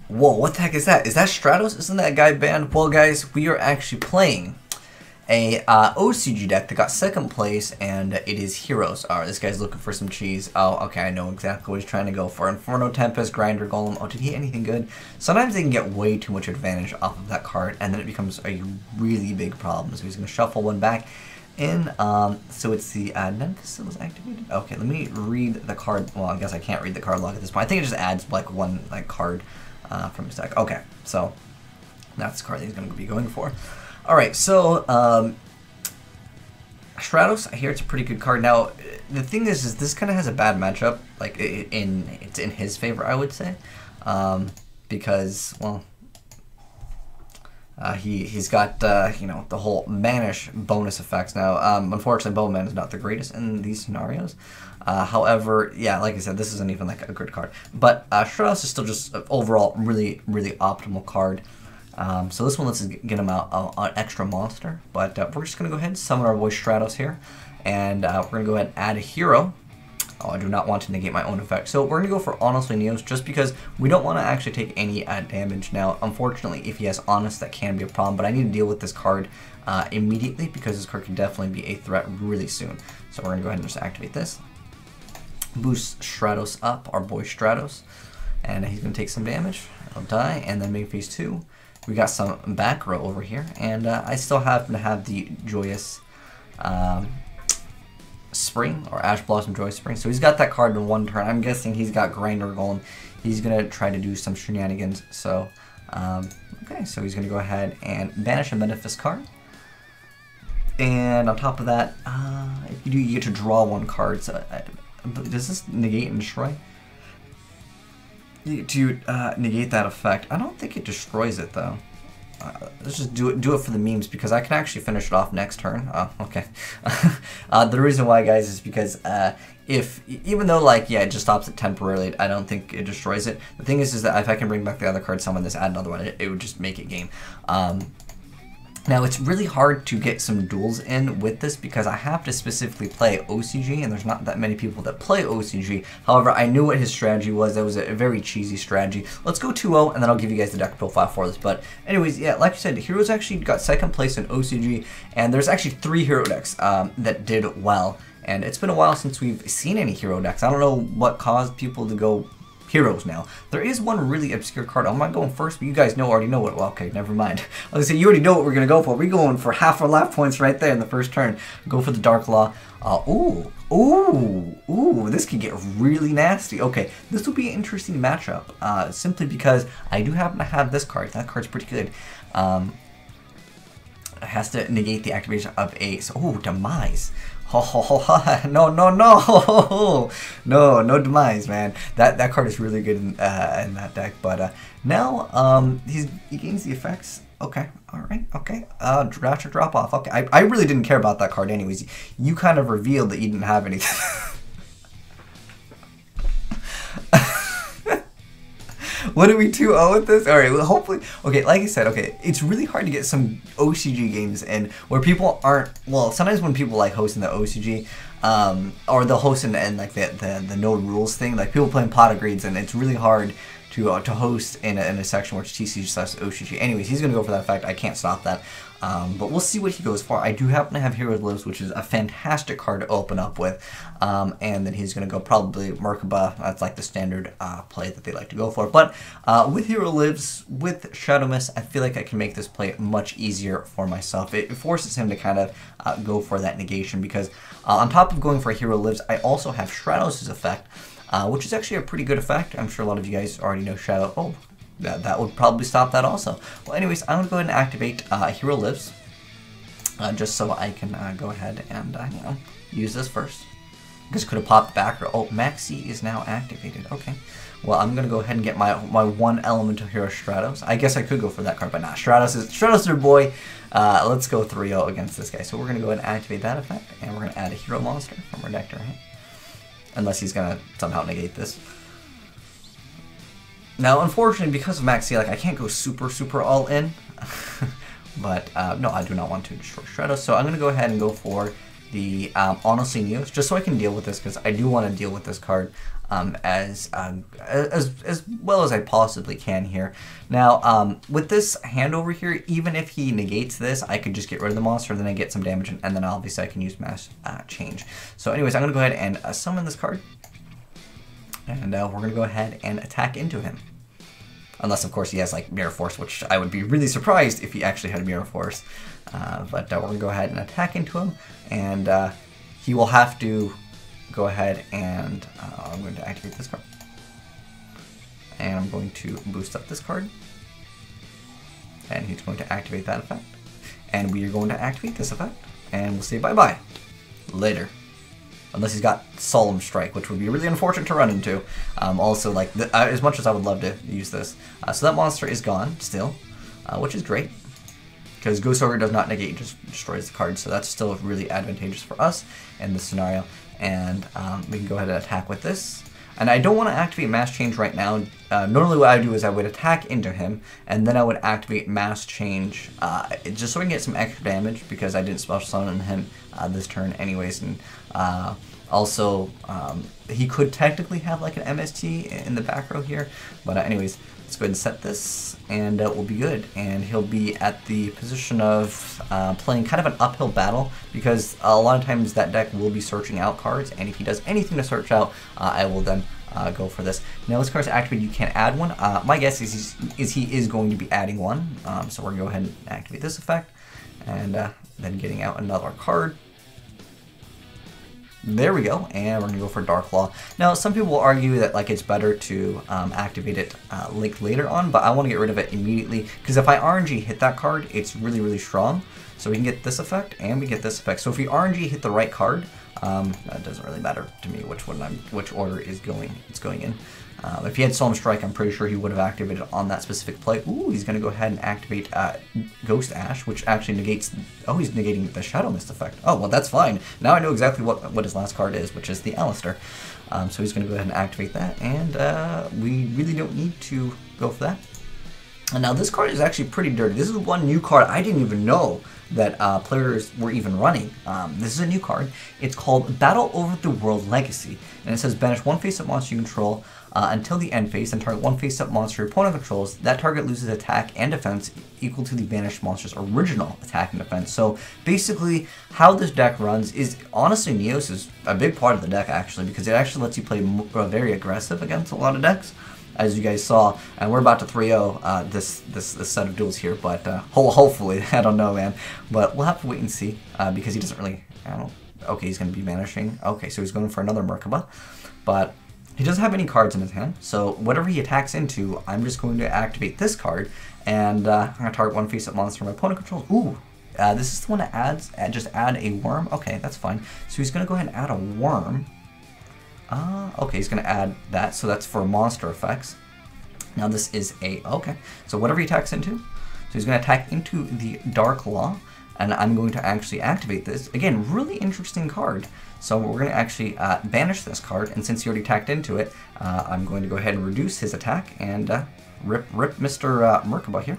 Whoa, what the heck is that? Is that Stratos? Isn't that guy banned? Well, guys, we are actually playing a OCG deck that got second place, and it is Heroes. Alright, this guy's looking for some cheese. Oh, okay, I know exactly what he's trying to go for. Inferno Tempest, Grinder Golem. Oh, did he get anything good? Sometimes they can get way too much advantage off of that card, and then it becomes a really big problem. So he's going to shuffle one back in. So it's the Nemesis was activated. Okay, let me read the card. Well, I guess I can't read the card log at this point. I think it just adds like one card from his deck. Okay, so that's the card that he's going to be going for. Alright, so, Stratos, I hear it's a pretty good card. Now, the thing is this kind of has a bad matchup, like, it's in his favor, I would say, because, well, he's got, you know, the whole Banish bonus effects. Now, unfortunately, Bowman is not the greatest in these scenarios. However, yeah, like I said, this isn't even, like, a good card. But, Stratos is still just, overall, really, really optimal card. So this one lets us get him out an extra monster, but we're just going to go ahead and summon our boy Stratos here, and we're going to go ahead and add a hero. Oh, I do not want to negate my own effect. So we're going to go for Honestly Neos just because we don't want to actually take any damage. Now, unfortunately, if he has Honest, that can be a problem, but I need to deal with this card immediately because this card can definitely be a threat really soon. So we're going to go ahead and just activate this. Boost Stratos up, our boy Stratos, and he's going to take some damage. He'll die, and then main phase 2. We got some back row over here, and I still happen to have the Joyous Spring, or Ash Blossom Joyous Spring. So he's got that card in one turn. I'm guessing he's got Grinder Golem. He's going to try to do some shenanigans. So, okay, so he's going to go ahead and banish a Metaphyst card. And on top of that, if you do, you get to draw one card. So, does this negate and destroy? To negate that effect. I don't think it destroys it though. Let's just do it for the memes because I can actually finish it off next turn. Oh, okay. The reason why, guys, is because even though like it just stops it temporarily, I don't think it destroys it. The thing is that if I can bring back the other card, summon this, add another one, it would just make it game. Now, it's really hard to get some duels in with this because I have to specifically play OCG, and there's not that many people that play OCG. However, I knew what his strategy was. That was a very cheesy strategy. Let's go 2-0, and then I'll give you guys the deck profile for this. But anyways, yeah, like I said, Heroes actually got second place in OCG, and there's actually 3 hero decks that did well. And it's been a while since we've seen any hero decks. I don't know what caused people to go Heroes now. There is one really obscure card. I'm not going first, but you guys already know what. Well, okay, never mind. I was gonna say you already know what we're gonna go for. We're going for half our life points right there in the first turn. Go for the Dark Law. Ooh, this could get really nasty. Okay, this will be an interesting matchup. Simply because I do happen to have this card. That card's pretty good. It has to negate the activation of a. Oh, Demise. No Demise, man. That card is really good in that deck. But now he gains the effects. Okay, all right, okay. Draft or drop off. Okay, I really didn't care about that card anyways. You kind of revealed that you didn't have anything. What are we 2-0 with this? Alright, well, hopefully, okay, like I said, okay, it's really hard to get some OCG games in where people aren't, well, sometimes when people like hosting the OCG, or they'll host in like the no rules thing, like people playing pot of greeds, and it's really hard to host in a section where it's TCG/OCG. Anyways, he's gonna go for that effect. I can't stop that. But we'll see what he goes for. I do happen to have Heroes Lives, which is a fantastic card to open up with. And then he's going to go probably Merkaba. That's like the standard play that they like to go for. But with Hero Lives, with Shadow Mist, I feel like I can make this play much easier for myself. It forces him to kind of go for that negation because on top of going for Hero Lives, I also have Stratos' effect, which is actually a pretty good effect. I'm sure a lot of you guys already know Shadow. Oh. That would probably stop that also. Well, anyways, I'm going to go ahead and activate Hero Lives, just so I can go ahead and, you know, use this first. Because could have popped back. Oh, Maxi is now activated. Okay. Well, I'm going to go ahead and get my one elemental hero Stratos. I guess I could go for that card, but not. Stratos is your boy. Let's go 3-0 against this guy. So we're going to go ahead and activate that effect, and we're going to add a hero monster from our deck, right? Unless he's going to somehow negate this. Now, unfortunately, because of Maxi, like I can't go super all in, but no, I do not want to destroy Stratos, so I'm going to go ahead and go for the Honestly Neos, just so I can deal with this, because I do want to deal with this card as well as I possibly can here. Now, with this hand over here, even if he negates this, I could just get rid of the monster, then I get some damage, and then obviously I can use mass change. So anyways, I'm going to go ahead and summon this card, and we're going to go ahead and attack into him. Unless, of course, he has, like, Mirror Force, which I would be really surprised if he actually had Mirror Force. But we're going to go ahead and attack into him, and he will have to go ahead and I'm going to activate this card. And I'm going to boost up this card. And he's going to activate that effect. And we are going to activate this effect. And we'll say bye-bye later. Unless he's got Solemn Strike, which would be really unfortunate to run into. Also, like, as much as I would love to use this. So that monster is gone still, which is great. Because Ghost Ogre does not negate, just destroys the card. So that's still really advantageous for us in this scenario. And we can go ahead and attack with this. And I don't want to activate Mass Change right now. Normally what I would do is I would attack into him, and then I would activate Mass Change, just so I can get some extra damage, because I didn't special summon him this turn anyways. And also, he could technically have like an MST in the back row here. But anyways, let's go ahead and set this, and we'll be good. And he'll be at the position of playing kind of an uphill battle, because a lot of times that deck will be searching out cards, and if he does anything to search out, I will then go for this. Now this card's activated, you can't add one. My guess is he is going to be adding one, so we're going to go ahead and activate this effect, and then getting out another card. There we go, and we're going to go for Dark Claw. Now, some people will argue that like it's better to activate it later on, but I want to get rid of it immediately, because if I RNG hit that card, it's really, really strong. So we can get this effect, and we get this effect. So if we RNG hit the right card, that doesn't really matter to me which order it's going in. If he had Solemn Strike, I'm pretty sure he would have activated on that specific play. Ooh, he's going to go ahead and activate Ghost Ash, which actually negates... Oh, he's negating the Shadow Mist effect. Oh, well, that's fine. Now I know exactly what his last card is, which is the Alistair. So he's going to go ahead and activate that, and we really don't need to go for that. And now this card is actually pretty dirty. This is one new card I didn't even know that players were even running. This is a new card. It's called Battle Over the World Legacy, and it says banish one face-up monster you control until the end phase, and target one face-up monster your opponent controls. That target loses attack and defense equal to the banished monster's original attack and defense. So basically, how this deck runs is, honestly, Neos is a big part of the deck actually, because it actually lets you play very aggressive against a lot of decks, as you guys saw. And we're about to 3-0 this set of duels here, but hopefully, I don't know, man. But we'll have to wait and see, because he doesn't really, I don't know. Okay, he's going to be banishing. Okay, so he's going for another Merkaba, but he doesn't have any cards in his hand, so whatever he attacks into, I'm just going to activate this card, and I'm going to target one face-up monster my opponent controls. Ooh, this is the one that adds, just add a worm. Okay, that's fine. So he's going to go ahead and add a worm. Okay, he's going to add that, so that's for monster effects. Now this is okay, so whatever he attacks into, so he's going to attack into the Dark Law, and I'm going to actually activate this. Again, really interesting card. So we're going to actually banish this card, and since he already attacked into it, I'm going to go ahead and reduce his attack and rip Mr. Merkaba here.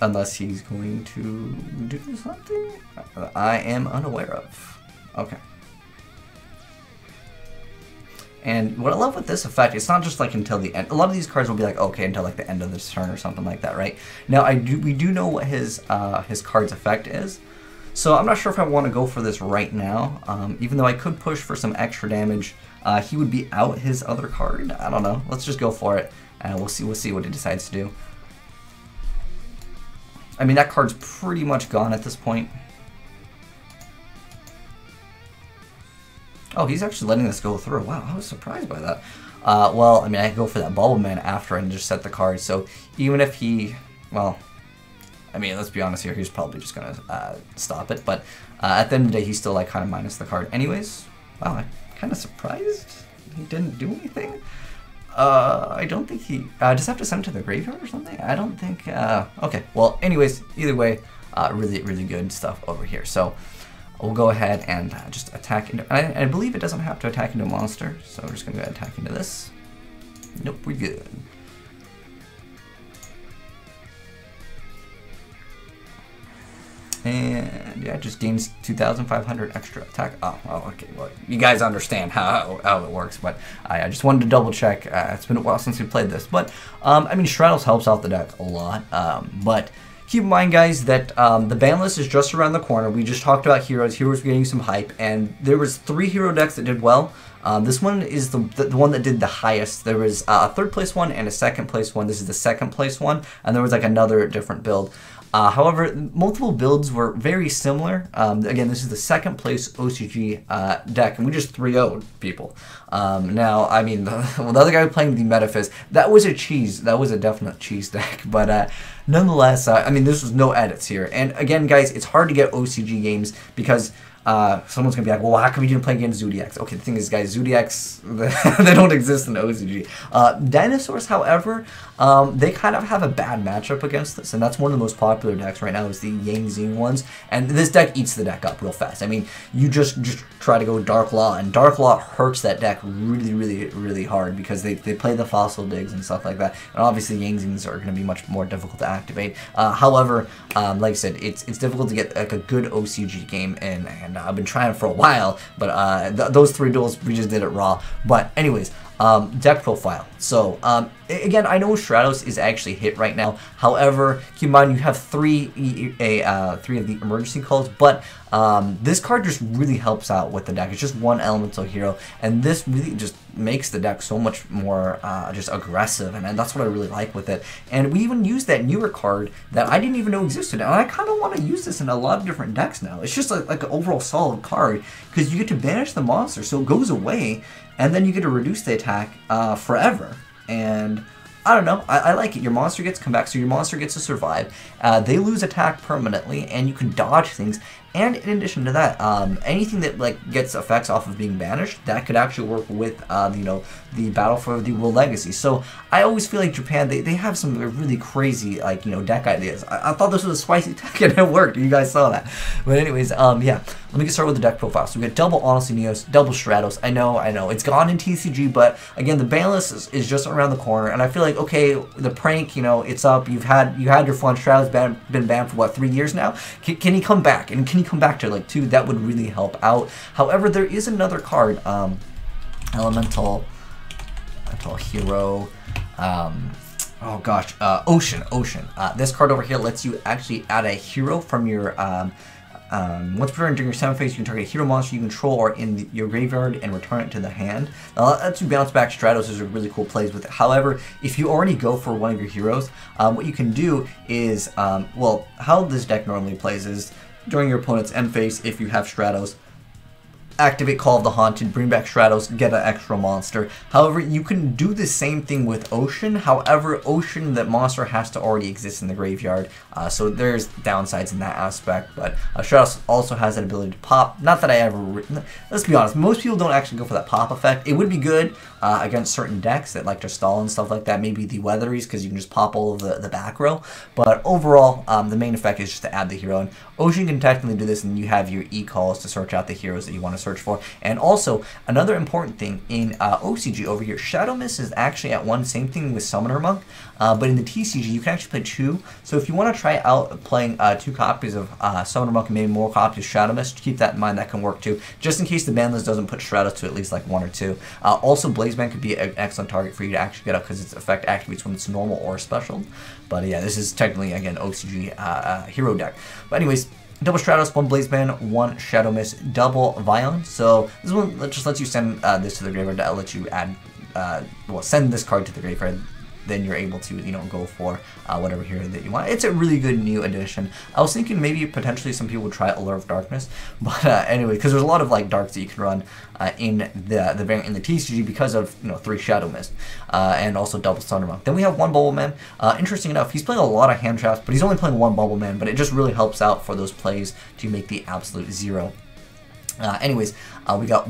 Unless he's going to do something I am unaware of. Okay. And what I love with this effect, it's not just like until the end. A lot of these cards will be like, okay, until like the end of this turn or something like that, right? Now we do know what his card's effect is. So I'm not sure if I want to go for this right now. Even though I could push for some extra damage, he would be out his other card. I don't know. Let's just go for it, and we'll see what he decides to do. I mean, that card's pretty much gone at this point. Oh, he's actually letting this go through. Wow, I was surprised by that. Well, I mean, I go for that Bubble Man after and just set the card. So even if he, well, I mean, let's be honest here, he's probably just going to stop it. But at the end of the day, he's still like kind of minus the card anyways. Wow, I'm kind of surprised he didn't do anything. I don't think he, just have to send him to the graveyard or something? I don't think, okay. Well, anyways, either way, really, really good stuff over here. So we'll go ahead and just attack into, I believe it doesn't have to attack into a monster, so we're just going to go ahead and attack into this. Nope, we're good. And yeah, it just gains 2,500 extra attack. Oh, okay. Well, you guys understand how it works, but I just wanted to double check. It's been a while since we played this, but I mean, Stratos helps out the deck a lot. But keep in mind, guys, that the ban list is just around the corner. We just talked about heroes. Heroes were getting some hype, and there was 3 hero decks that did well. This one is the one that did the highest. There was a 3rd place one and a 2nd place one. This is the 2nd place one, and there was like another different build. However, multiple builds were very similar. Again, this is the 2nd place OCG deck, and we just 3-0'd people. Now, I mean, the other guy playing the Metaphysics, that was a cheese. That was a definite cheese deck. But nonetheless, I mean, this was no edits here. And again, guys, it's hard to get OCG games because someone's gonna be like, well, how come you didn't play against Zodiacs? Okay, the thing is, guys, Zodiacs, they don't exist in OCG. Dinosaurs, however, they kind of have a bad matchup against this, and that's one of the most popular decks right now is the Yang Zing ones, and this deck eats the deck up real fast. I mean, you just try to go Dark Law, and Dark Law hurts that deck really, really, really hard because they play the Fossil Digs and stuff like that, and obviously Yang Zings are going to be much more difficult to activate. However, like I said, it's difficult to get like a good OCG game, and I've been trying for a while, but those 3 duels, we just did it raw. But anyways, deck profile. So again, I know Stratos is actually hit right now. However, keep in mind you have 3 of the emergency calls, but this card just really helps out with the deck. It's just 1 elemental hero, and this really just makes the deck so much more just aggressive, and that's what I really like with it. And we even use that newer card that I didn't even know existed, and I kind of want to use this in a lot of different decks now. It's just like an overall solid card because you get to banish the monster, so it goes away, and then you get to reduce the attack forever. And I don't know, I like it. Your monster gets to come back, so your monster gets to survive. They lose attack permanently, and you can dodge things. And in addition to that, anything that like gets effects off of being banished, that could actually work with you know, the Battle for the World Legacy. So I always feel like Japan, they have some really crazy, like, you know, deck ideas. I thought this was a spicy deck and it worked. You guys saw that. But anyways, yeah, let me get started with the deck profile. So we got double Azneyes, double Stratos. I know, it's gone in TCG, but again, the ban list is just around the corner, and I feel like, okay, the prank, you know, it's up. You had your fun. Stratos been banned for what, 3 years now? Can he come back? And can he come back to like 2? That would really help out. However, there is another card, elemental hero, oh gosh, Ocean. This card over here lets you actually add a hero from your once per turn during your 7th phase, you can target a hero monster you control or in your graveyard and return it to the hand. Now, that lets you bounce back Stratos. Is a really cool plays with it. However, if you already go for one of your heroes, what you can do is, well, how this deck normally plays is during your opponent's end phase, if you have Stratos, activate Call of the Haunted, bring back Stratos, get an extra monster. However, you can do the same thing with Ocean. However, Ocean, that monster has to already exist in the graveyard, so there's downsides in that aspect. But Stratos also has that ability to pop. Not that I ever, let's be honest, most people don't actually go for that pop effect. It would be good against certain decks that like to stall and stuff like that, maybe the Weatheries, because you can just pop all of the back row. But overall, the main effect is just to add the hero. And Ocean can technically do this, and you have your e-calls to search out the heroes that you want to search for. And also, another important thing in OCG over here, Shadow Mist is actually at 1, same thing with Summoner Monk, but in the TCG you can actually play 2. So if you want to try out playing 2 copies of Summoner Monk and maybe more copies of Shadow Mist, keep that in mind. That can work too, just in case the ban list doesn't put Stratos to at least like 1 or 2. Also, Blazeman could be an excellent target for you to actually get up because its effect activates when it's normal or special. But yeah, this is technically, again, OCG hero deck. But anyways, double Stratos, 1 Blazeman, 1 Shadow Mist, double Vion. So this one just lets you send this to the graveyard. That lets you add, well, send this card to the graveyard. Then you're able to, you know, go for whatever hero that you want. It's a really good new addition. I was thinking maybe potentially some people would try Allure of Darkness, but anyway, because there's a lot of like darks that you can run in the variant in the TCG because of, you know, 3 Shadow Mist and also double Thunder Monk. Then we have 1 Bubble Man. Interesting enough, he's playing a lot of hand traps, but he's only playing 1 Bubble Man. But it just really helps out for those plays to make the absolute 0. Anyways, we got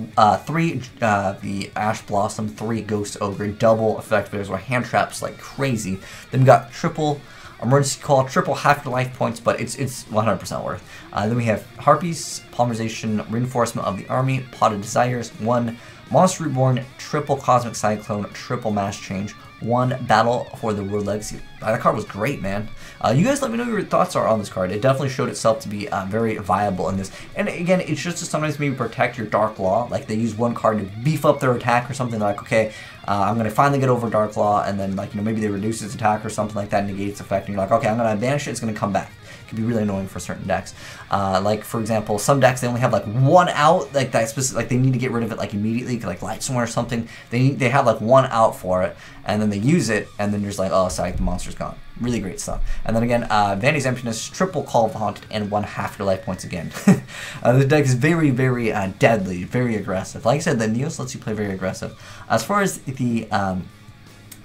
3 the Ash Blossom, 3 Ghost Ogre, double effect bears or hand traps like crazy. Then we got triple Emergency Call, triple half your life points, but it's 100% worth. Then we have Harpies, Polymerization, Reinforcement of the Army, Pot of Desires, 1 Monster Reborn, triple Cosmic Cyclone, triple Mass Change, 1 Battle for the World Legacy. That card was great, man. You guys let me know what your thoughts are on this card. It definitely showed itself to be very viable in this. And again, it's just to sometimes maybe protect your Dark Law. Like, they use one card to beef up their attack or something. Like, okay, I'm going to finally get over Dark Law, and then, like, you know, maybe they reduce its attack or something like that, negate its effect, and you're like, okay, I'm going to banish it, it's going to come back. It can be really annoying for certain decks. Like, for example, some decks, they only have, like, 1 out, like, that specific, like, they need to get rid of it, like, immediately, like, Lightsworn or something. They have, like, 1 out for it, and then they use it, and then you're just like, oh, sorry, the monster's gone. Really great stuff. And then again, Vanity's Emptiness, triple Call of the Haunted, and 1 half your life points again. This deck is very, very deadly, very aggressive. Like I said, the Neos lets you play very aggressive. As far as the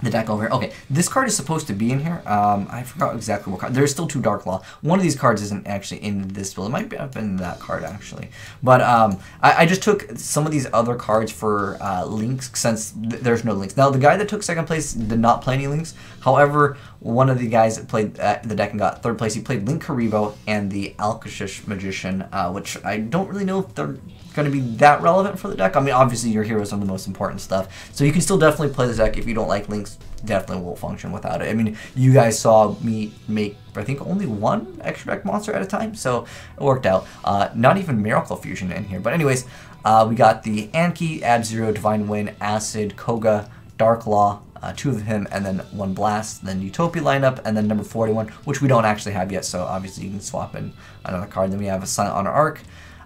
deck over here. Okay, this card is supposed to be in here. I forgot exactly what card. There's still 2 Dark Law. One of these cards isn't actually in this build. It might have been that card, actually. But I just took some of these other cards for links, since there's no links. Now, the guy that took 2nd place did not play any links. However, one of the guys that played the deck and got 3rd place, he played Link Karibo and the Alkashish Magician, which I don't really know if they're going to be that relevant for the deck. I mean, obviously your heroes are the most important stuff, so you can still definitely play this deck. If you don't like links, definitely will function without it. I mean, you guys saw me make, I think, only 1 extra deck monster at a time, so it worked out. Not even Miracle Fusion in here, but anyways, we got the Anki, Ab-Zero, Divine Wind, Acid, Koga, Dark Law, 2 of him, and then 1 Blast, then Utopia lineup, and then number 41, which we don't actually have yet, so obviously you can swap in another card. Then we have a Silent Honor Arc,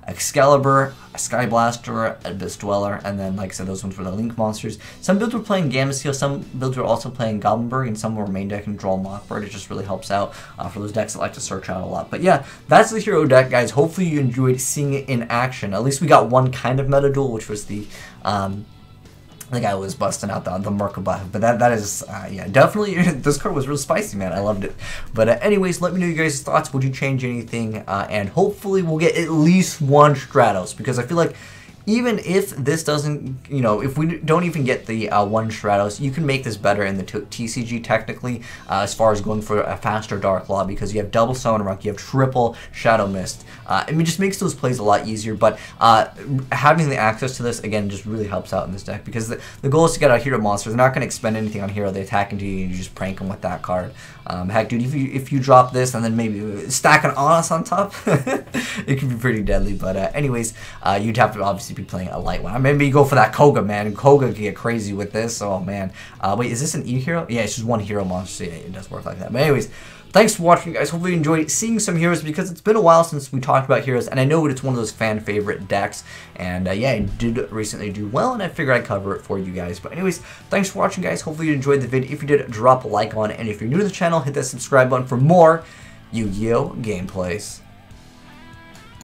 Excalibur, a Sky Blaster, Abyss Dweller, and then, like I said, those ones were the Link monsters. Some builds were playing Gamma Seal, some builds were also playing Goblinberg, and some were main deck and Draw Mockbird. It just really helps out for those decks that like to search out a lot. But yeah, that's the hero deck, guys. Hopefully you enjoyed seeing it in action. At least we got one kind of meta duel, which was the guy was busting out the Merkabah, but that is, yeah, definitely, this card was real spicy, man. I loved it. But anyways, let me know your guys' thoughts. Would you change anything? And hopefully we'll get at least 1 Stratos, because I feel like even if this doesn't, you know, if we don't even get the 1 Stratos, you can make this better in the TCG technically, as far as going for a faster Dark Law, because you have double Summon Rock, you have triple Shadow Mist. I mean, it just makes those plays a lot easier, but having the access to this, again, just really helps out in this deck, because the goal is to get a hero monster. They're not going to expend anything on hero. They attack into you and you just prank them with that card. Heck, dude, if you drop this and then maybe stack an Honest on top, it can be pretty deadly. But anyways, you'd have to obviously be playing a light one. Maybe you go for that Koga, man. Koga can get crazy with this. Oh, man. Wait, is this an E-hero? Yeah, it's just 1 hero monster. So yeah, it does work like that. But anyways, thanks for watching, guys. Hopefully you enjoyed seeing some heroes, because it's been a while since we talked about heroes, and I know it's one of those fan favorite decks, and yeah, I did recently do well, and I figured I'd cover it for you guys. But anyways, thanks for watching, guys. Hopefully you enjoyed the video. If you did, drop a like on it, and if you're new to the channel, hit that subscribe button for more Yu-Gi-Oh gameplays.